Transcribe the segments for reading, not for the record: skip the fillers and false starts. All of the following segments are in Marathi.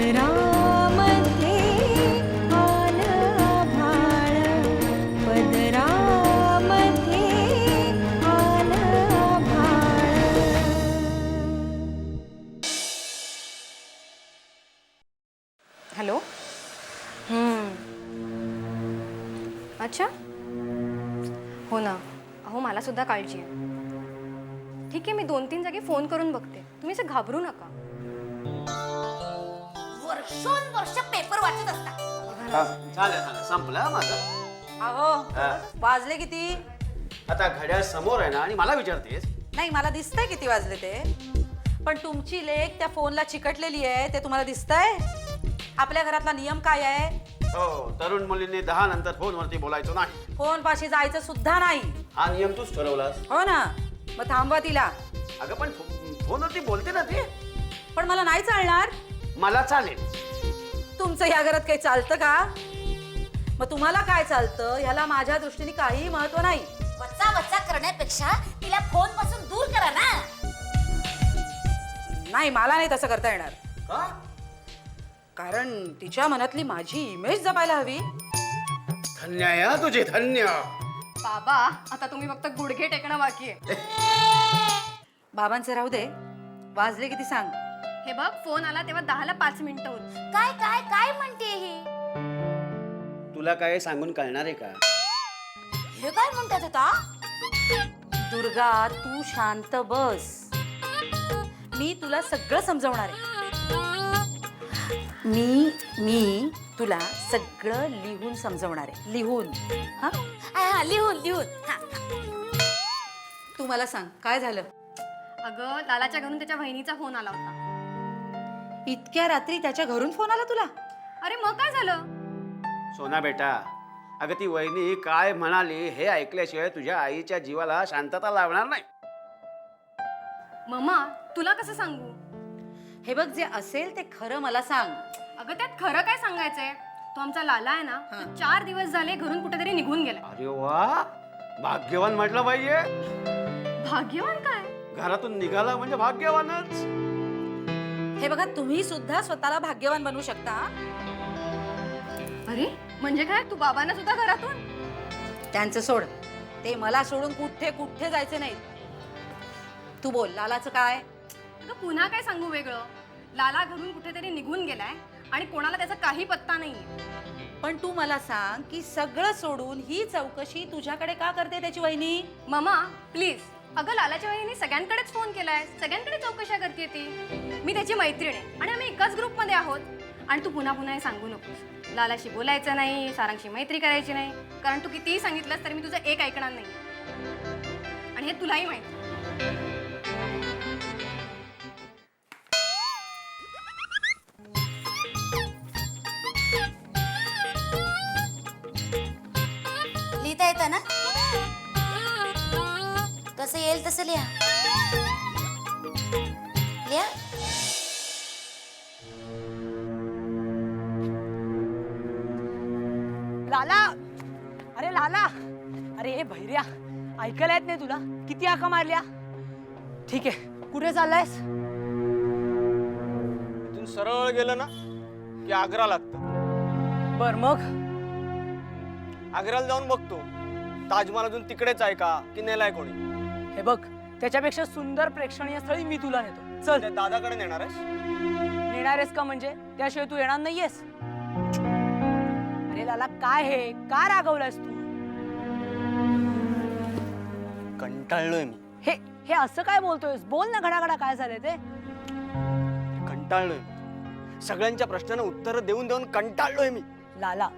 पदरामध्ये आलं आभाळ, पदरामध्ये आलं आभाळ. हॅलो. अच्छा, हो ना. अहो मला सुद्धा काळजी आहे. ठीक आहे, मी 2-3 जागी फोन करून बघते. तुम्ही असं घाबरू नका. वर्षोनवर्ष पेपर वाचत असतात. झालं संपलं माझं. अहो वाजले किती? आता घड्याळ समोर आहे ना आणि मला विचारतेस. नाही, मला दिसतंय किती वाजले ते. पण तुमची लेक त्या फोनला चिकटलेली आहे ते तुम्हाला दिसतंय? आपल्या घरातला नियम काय आहे? हो, तरुण मुलींनी 10 नंतर फोनवरती बोलायचं नाही. फोन पाशी जायचं सुद्धा नाही. हा नियम तूच ठरवलास. हो ना, मग थांबवा तिला. अगं पण फोनवरती बोलते ना ती. पण मला नाही चालणार. मला चालेल. तुमचं या घरात काही चालतं का? मग तुम्हाला काय चालतं ह्याला माझ्या दृष्टीने काहीही महत्व नाही. वच्चा वच्चा करण्यापेक्षा तिला फोन पासून दूर करा ना. नाही, मला नाही तसं करता येणार. का? कारण तिच्या मनातली माझी इमेज जपायला हवी. धन्य आहे तुझे, धन्य. बाबा, आता तुम्ही फक्त गुडघे टेकणं बाकी आहे. बाबांचं राहू दे. वाजले किती सांग? हे बघ, फोन आला तेव्हा 10ला 5 मिनिटं होती. काय काय काय म्हणते ही? तुला काय सांगून कळणार आहे का? हे काय म्हणतात आता? दुर्गा, तू शांत बस. मी तुला सगळं समजवणार आहे. मी तुला सगळं लिहून समजवणार आहे. लिहून. हा, हा, लिहून लिहून. हा. तू मला सांग काय झालं? अगं, लालाच्या घरून त्याच्या बहिणीचा फोन आला होता. इतक्या रात्री त्याच्या घरून फोन आला तुला? अरे मग काय झालं? सोना बेटा, अगं ती वहिनी काय म्हणाली हे ऐकल्याशिवाय तुझ्या आईच्या जीवाला शांतता लावणार नाही. मम्मा, तुला कसं सांगू? हे बघ, जे असेल ते खरं मला सांग. अगं, त्यात खरं काय सांगायचंय? तो आमचा लाला आहे ना, तो 4 दिवस झाले घरून कुठेतरी निघून गेला. अरे वा, भाग्यवान म्हटलं पाहिजे. भाग्यवान काय? घरातून निघाला म्हणजे भाग्यवानच. हे बघा, तुम्ही सुद्धा स्वतःला भाग्यवान बनवू शकता. अरे म्हणजे काय, तू बाबांना सुद्धा घरातून? त्यांचं सोड, ते मला सोडून कुठे कुठे जायचे नाही. तू बोल, लालाचं काय? अगं, पुन्हा काय सांगू वेगळं? लाला घरून कुठेतरी निघून गेलाय आणि कोणाला त्याचा काही पत्ता नाहीये. पण तू मला सांग की सगळं सोडून ही चौकशी तुझ्याकडे का करते त्याची वहिनी? मामा प्लीज. अगं, लालाच्या वहिनी सगळ्यांकडेच फोन केलाय, सगळ्यांकडे चौकशा करते ती. मी त्याची मैत्रीण आहे आणि आम्ही एकाच ग्रुपमध्ये आहोत. आणि तू पुन्हा पुन्हा हे सांगू नकोस. लालाशी बोलायचं नाही, सारांशी मैत्री करायची नाही, कारण तू कितीही सांगितलंस तरी मी तुझं एक ऐकणार नाही. आणि हे तुलाही माहिती. लिहिता येतं ना? कसं येईल तसं लिहा. लिहा. लाला, अरे लाला, अरे हे भैर्या, ऐकायला येत नाही तुला? किती हाका मारल्या? ठीक आहे, कुठे चाललायस? इथून सरळ गेलं ना की आग्रा लागतं. बर, मग आग्र्याला जाऊन बघतो ताजमहाल अजून तिकडेच आहे का की नेलाय कोणी. हे बघ, त्याच्यापेक्षा सुंदर प्रेक्षणीय स्थळी मी तुला नेतो. चल. त्या दादाकडे नेणार आहेस? नेणार आहेस का म्हणजे? त्याशिवाय तू येणार नाहीयेस? अरे लाला, काय हे, का रागवलायस तू? कंटाळलोय मी. हे हे असं काय बोलतोयस? बोल ना घडाघडा, काय झालंय ते? कंटाळलोय. सगळ्यांच्या प्रश्नांना उत्तर देऊन देऊन कंटाळलोय मी. लाला,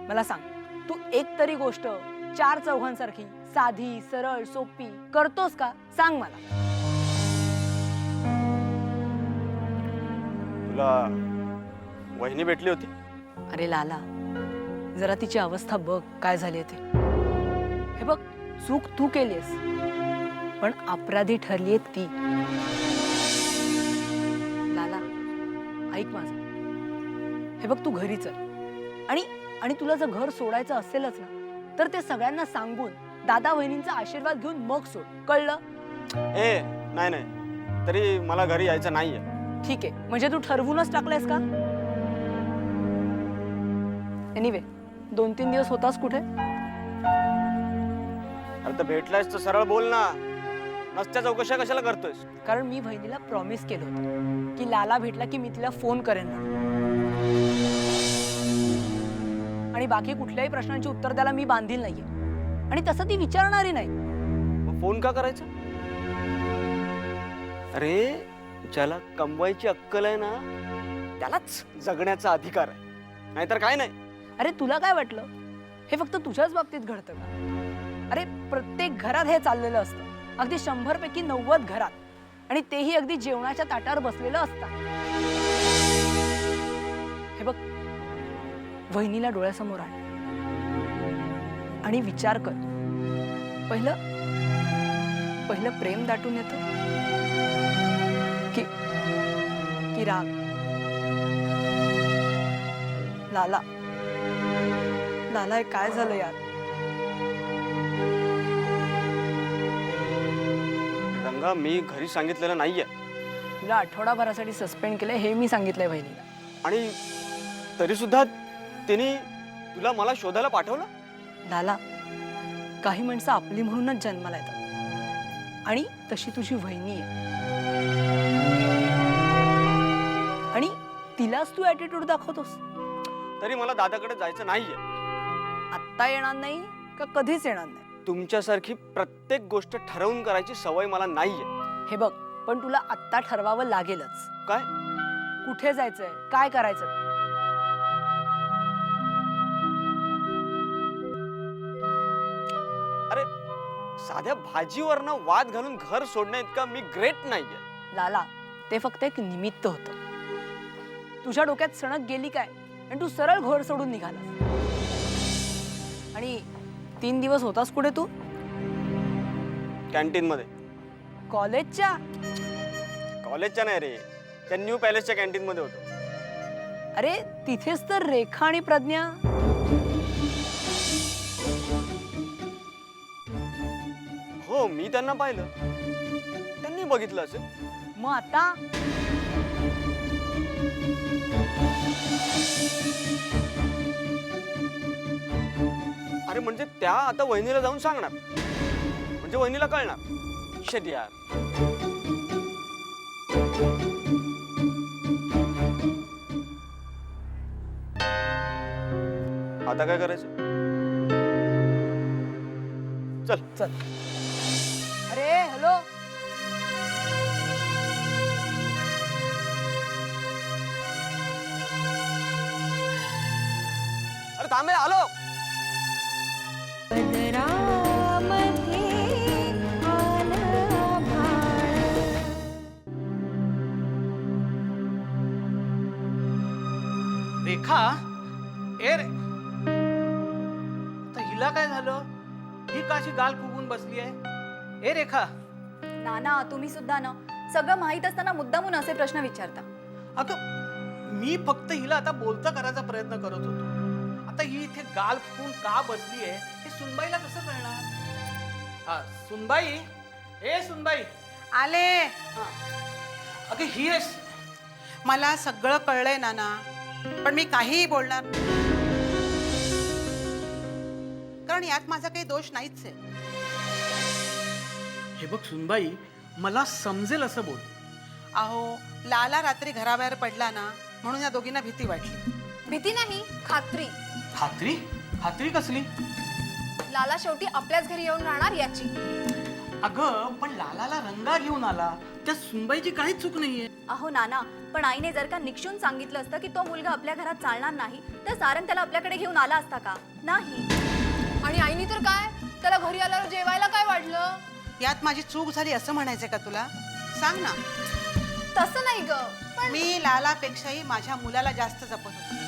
मला सांग, तू एक तरी गोष्ट 4 चौघांसारखी साधी सरळ सोपी करतोस का? सांग मला. तुला वहिनी भेटली होती? अरे लाला, जरा तिची अवस्था बघ काय झाली ते. हे बघ, चूक तू केलीस, पण अपराधी ठरलीये ती. लाला, ऐक माझं. हे बघ, तू घरी चल आणि तुला जर घर सोडायचं असेलच ना, तर ते सगळ्यांना सांगून दादा वहिनींचा आशीर्वाद घेऊन मग सोड. कळलं? ए नाही नाही, तरी मला घरी यायचं नाहीये. ठीक आहे, म्हणजे तू ठरवूनच टाकलंयस का? एनिवे 2-3 दिवस होतास कुठे? अरे तर भेटलायस तर सरळ बोल ना, नसत्या चौकशा कशाला करतोयस? कारण मी बहिणीला प्रॉमिस केलं होतं की लाला भेटला की मी तिला फोन करेन म्हणून. आणि बाकी कुठल्याही प्रश्नांची उत्तर द्यायला मी बांधील नाहीये, आणि तसं ती विचारणारी नाही. मग फोन का करायचा? अरे ज्याला कमवायची अक्कल आहे ना त्यालाच जगण्याचा अधिकार आहे, नाहीतर काय नाही. अरे तुला काय वाटलं हे फक्त तुझ्याच बाबतीत घडतं का? अरे प्रत्येक घरात हे चाललेलं असतं, अगदी 100 पैकी 90 घरात, आणि तेही अगदी जेवणाच्या ताटावर बसलेलं असतं. हे बघ, वहिनीला डोळ्यासमोर आण आणि विचार कर. पहिलं प्रेम दाटून येतं की राग? लाला हे काय झालं यार? रंगा, मी घरी सांगितलेलं नाहीये, तुला आठवडाभरासाठी सस्पेंड केलंय हे मी सांगितलंय बहिणीला. आणि तरी सुद्धा तिने तुला मला शोधायला पाठवलं. लाला, काही माणसं आपली म्हणूनच जन्माला येतात, आणि तशी तुझी वहिनी आहे, आणि तिलाच तू ॲटिट्यूड दाखवतोस. तरी मला दादाकडे जायचं नाहीये. आत्ता येणार नाही का कधीच येणार नाही? तुमच्यासारखी प्रत्येक गोष्ट ठरवून करायची सवय मला नाहीये. हे बघ, पण तुला आत्ता ठरवावं लागेलच. काय? कुठे जायचंय, काय करायचं? अरे साध्या भाजीवरनं वाद घालून घर सोडण्या इतका मी ग्रेट नाहीये. लाला, ते फक्त एक निमित्त होतं. तुझ्या डोक्यात सणक गेली काय आणि तू सरळ घर सोडून निघालास. आणि 3 दिवस होतास कुठे तू? कॅन्टीन मध्ये. कॉलेजच्या? कॉलेजच्या नाही रे, त्या न्यू पॅलेसच्या कॅन्टीन मध्ये होतो. अरे तिथेच तर रेखा आणि प्रज्ञा. हो, मी त्यांना पाहिलं, त्यांनी बघितलं असेल. मग आता? अरे म्हणजे त्या आता वहिनीला जाऊन सांगणार, म्हणजे वहिनीला कळणार. शिट यार. आता काय करायचं? चल चल. अरे हॅलो, अरे थांबे, आलो. पदरामध्ये आलं भाळ. रेखा, ए रे, आता हिला काय झालं? ही का अशी गाल फुगून बसली आहे? ए रेखा. नाना, तुम्ही सुद्धा ना सगळं माहीत असताना मुद्दामून असे प्रश्न विचारता. अगं मी फक्त हिला आता बोलता करायचा प्रयत्न करत होतो. आता ही इथे गाल फुगून का बसली आहे हे सुनबाईला कसं कळणार? हा सुनबाई, ए सुनबाई. आले. अगं ही आहेस? मला सगळं कळलंय नाना, पण मी काहीही बोलणार नाही. कारण यात माझा काही दोष नाहीच आहे. हे बघ सुनबाई, मला समजेल असं बोल. अहो, लाला रात्री घराबाहेर पडला ना, म्हणून या दोघींना भीती वाटली. भीती नाही, खात्री. खात्री? खात्री कसली? लाला शेवटी आपल्याच घरी येऊन राहणार याची. अगं पण लालाला रंगा घेऊन आला, त्या सुनबाईची काहीच चूक नाहीये. अहो नाना, पण आईने जर का निक्षून सांगितलं असतं की तो मुलगा आपल्या घरात चालणार नाही, तर सारंग त्याला आपल्याकडे घेऊन आला असता का? नाही. आणि आईने तर काय, त्याला घरी आल्यावर जेवायला काय वाढलं? यात माझी चूक झाली असं म्हणायचं का तुला? सांग ना. तसं नाही ग, पण मी लालापेक्षाही माझ्या मुलाला जास्त जपत होते.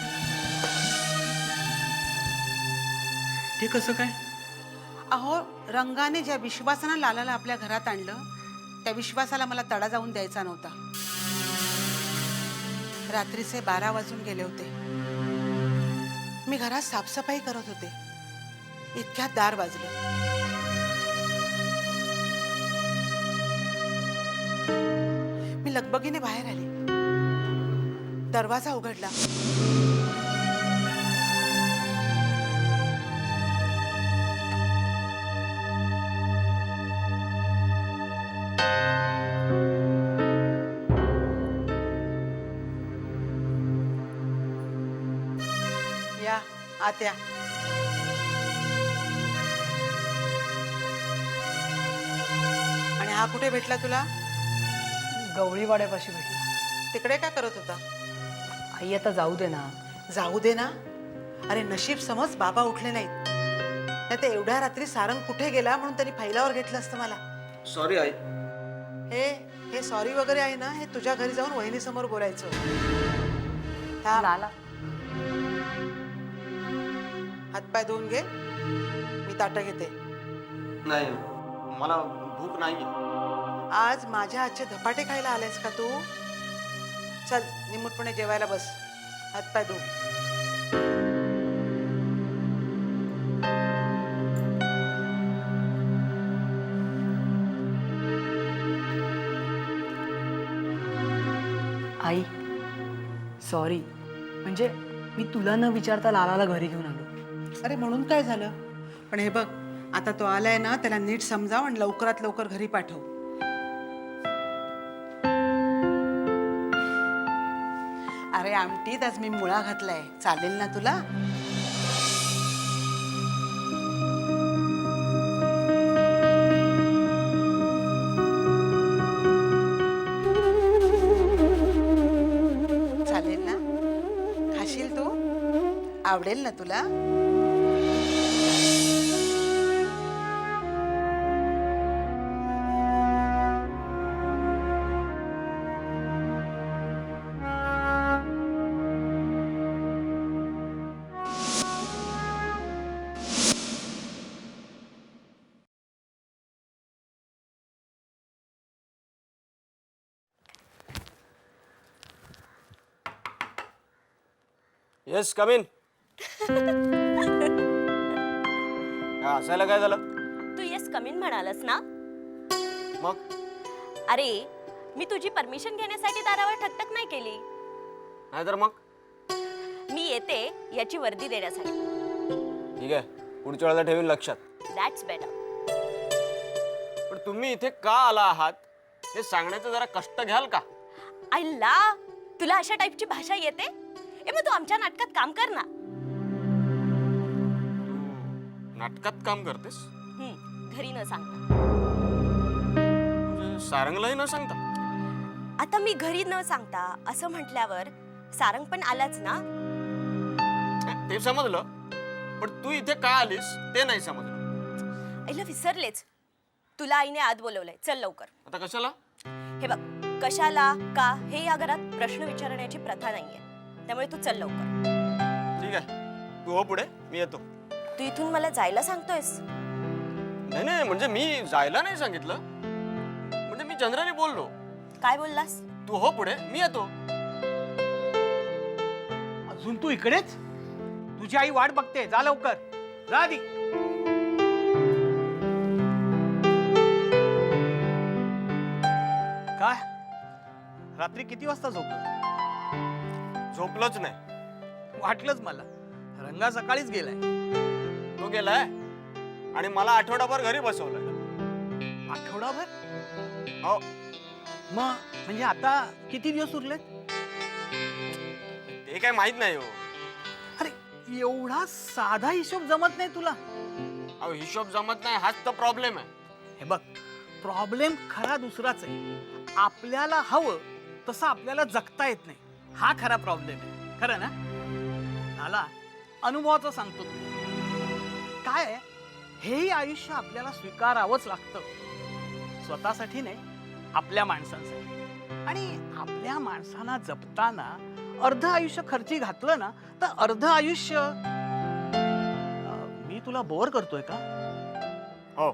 ते कसं काय? अहो, रंगाने ज्या विश्वासानं लालाला आपल्या घरात आणलं, त्या विश्वासाला मला तडा जाऊन द्यायचा नव्हता. रात्रीचे 12 वाजून गेले होते. मी घरात साफसफाई करत होते, इतक्यात दार वाजलं. मी लगबगीने बाहेर आले. दरवाजा उघडला. या आत्या. आणि हा कुठे भेटला तुला? गवळीवाड्यापाशी भेटला. तिकडे काय करत होता? आई आता जाऊ दे ना. जाऊ दे ना. अरे नशीब समज बाबा उठले नाहीत, नाही तर एवढ्या रात्री सारंग कुठे गेला म्हणून त्यांनी फैलावर घेतलं असतं मला. Sorry I. हे सॉरी वगैरे आहे ना, हे तुझ्या घरी जाऊन वहिनीसमोर बोलायचं. थांब. लाला हातपाय धुवून घे, मी ताटं घेते. नाही मला भूक नाही. आज माझ्या हातचे धपाटे खायला आलेस का तू? चल निमूटपणे जेवायला बस. हातपाय धु. आई सॉरी, म्हणजे मी तुला न विचारता लालाला घरी घेऊन आलो. अरे म्हणून काय झालं? पण हे बघ, आता तो आलाय ना, त्याला नीट समजाव आणि लवकरात लवकर घरी पाठव. अरे आमटीत आज मी मुळा घातलाय, चालेल ना तुला? चालेल ना? खाशील तू? आवडेल ना तुला? Yes come in. हसायला काय झालं? तू येस कमीन म्हणालस ना? मग अरे मी तुझी परमिशन घेण्यासाठी दारावर ठकठक नाही केली. नाहीतर मग? मी येते याची वर्दी देण्यासाठी. ठीक आहे, पुढच्या वेळेला ठेवीन लक्षात. That's better. पण तुम्ही इथे का आला आहात हे सांगण्याचं जरा कष्ट घ्याल का? आईला तुला अशा टाईपची भाषा येते? ए मग तू आमच्या नाटकात काम कर ना. नाटकात काम करतेस? घरी न सांगता. म्हणजे सारंगलाही न सांगता? आता मी घरी न सांगता असं म्हटल्यावर सारंग पण आलाच ना. ते समजलं, पण तू इथे का आलीस ते नाही समजलं. आईला विसरलेच. तुला आईने आत बोलवलंय, चल लवकर. आता कशाला? हे बघ, कशाला का हे या घरात प्रश्न विचारण्याची प्रथा नाहीये, त्यामुळे तू चल लवकर. ठीक आहे, तू हो पुढे, मी येतो. तू इथून मला जायला सांगतोयस? नाही नाही, म्हणजे मी जायला नाही सांगितलं, म्हणजे मी जनरली बोललो. काय बोललास? तू हो पुढे, मी येतो. अजून तू इकडेच? तुझी आई वाट बघते, जा लवकर. जा आधी. काय रात्री किती वाजता झोपलं? झोपलोच नाही. वाटलंच मला. रंगा सकाळीच गेलाय. तो गेलाय आणि मला आठवडाभर घरी बसवलंय. आठवडाभर? हो. मग म्हणजे आता किती दिवस उरलेत? ते काय माहित नाही हो. अरे एवढा साधा हिशोब जमत नाही तुला? अहो हिशोब जमत नाही हाच तर प्रॉब्लेम आहे. हे बघ, प्रॉब्लेम खरा दुसराच आहे. आपल्याला हवं तसं आपल्याला जगता येत नाही, हा खरा प्रॉब्लेम आहे. खरं ना? मला अनुभवाचं सांगतो तुला. काय आहे, हेही आयुष्य आपल्याला स्वीकारावंच लागतं. स्वतःसाठी नाही, आपल्या माणसांसाठी. आणि आपल्या माणसांना जपताना अर्ध आयुष्य खर्ची घातलं ना तर अर्ध आयुष्य. मी तुला बोर करतोय का? हो.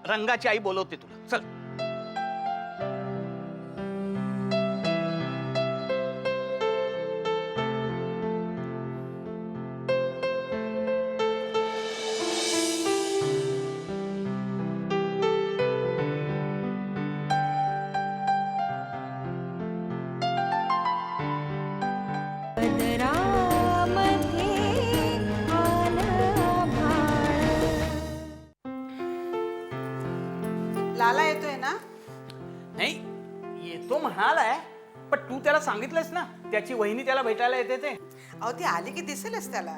रंगाची आई बोलवते तुला, चल. पण तू त्याला सांगितलंस ना त्याची वहिनी त्याला भेटायला येते ते. अहो ती आली की दिसेलच त्याला.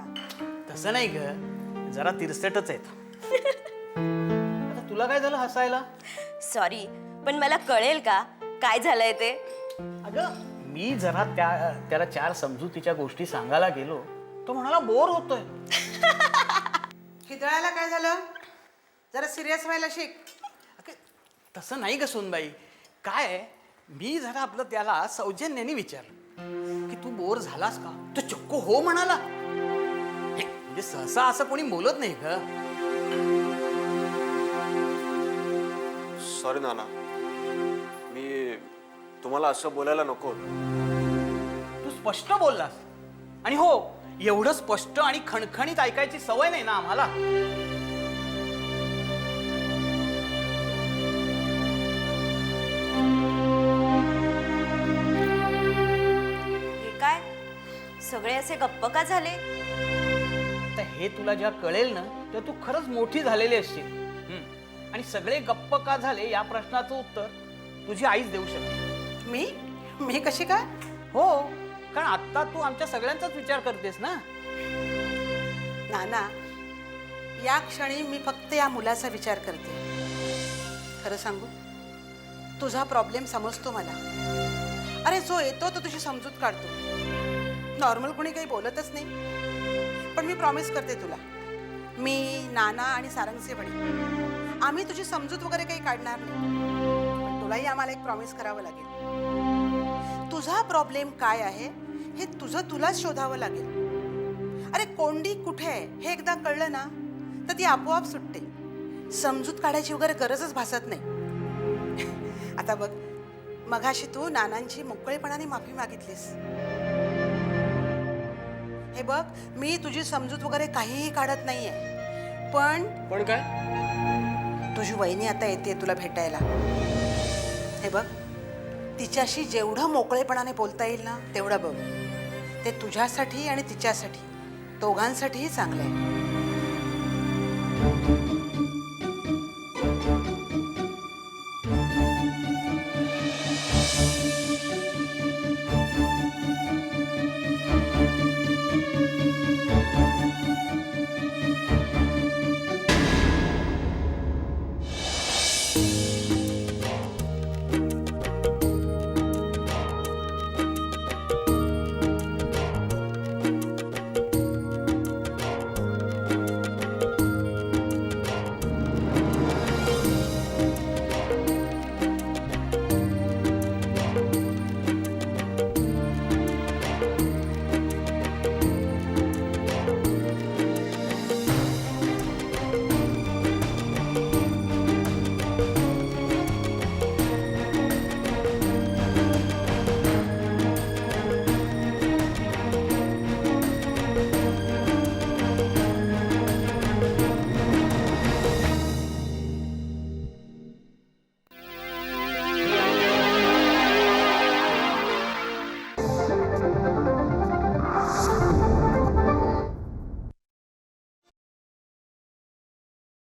तसं नाही ग, जरा तिरसटच आहेत. आता तुला काय झालं हसायला? सॉरी, पण मला कळेल का काय झालंय ते? अगं मी जरा त्याला 4 समजुतीच्या गोष्टी सांगायला गेलो, तो म्हणाला बोर होतोय. खिदळायला काय झालं? जरा सिरियस व्हायला शिक. अगं, तसं नाही ग सोनबाई. काय आहे, मी जरा आपलं त्याला सौजन्याने विचारलं की तू बोर झालास का, तो चक्को हो म्हणाला. हे, म्हणजे सहसा असं कोणी बोलत नाही ग. सॉरी नाना, मी तुम्हाला असं बोलायला नको. तू स्पष्ट बोललास. आणि हो, एवढं स्पष्ट आणि खणखणीत ऐकायची सवय नाही ना आम्हाला. हे काय, सगळे असे गप्प का झाले? तर हे तुला जेव्हा कळेल ना तेव्हा तू खरंच मोठी झालेली असशील. आणि सगळे गप्प का झाले या प्रश्नाचं उत्तर तुझी आईच देऊ शकते. मी कशी काय? हो, कारण आता तू आमच्या सगळ्यांचाच विचार करतेस ना. नाना, या क्षणी मी फक्त या मुलाचा विचार करते. खरं सांगू, तुझा प्रॉब्लेम समजतो मला. अरे जो येतो तो तुझी समजूत काढतो. नॉर्मल कोणी काही बोलतच नाही. पण मी प्रॉमिस करते तुला, मी, नाना आणि सारंगचे वडील आम्ही तुझी समजूत वगैरे काही काढणार नाही. पण तुलाही आम्हाला एक प्रॉमिस करावं लागेल. तुझा प्रॉब्लेम काय आहे हे तुझं तुलाच शोधावं लागेल. अरे कोंडी कुठे आहे हे एकदा कळलं ना तर ती आपोआप सुटते. समजूत काढायची वगैरे गरजच भासत नाही. आता बघ, मघाशी तू नानांची मोकळेपणाने माफी मागितलीस. हे बघ, मी तुझी समजूत वगैरे काहीही काढत नाहीये. पण काय? तुझी वहिनी आता येते तुला भेटायला. हे बघ, तिच्याशी जेवढं मोकळेपणाने बोलता येईल ना तेवढं बघ. ते तुझ्यासाठी आणि तिच्यासाठी दोघांसाठीही चांगलं आहे.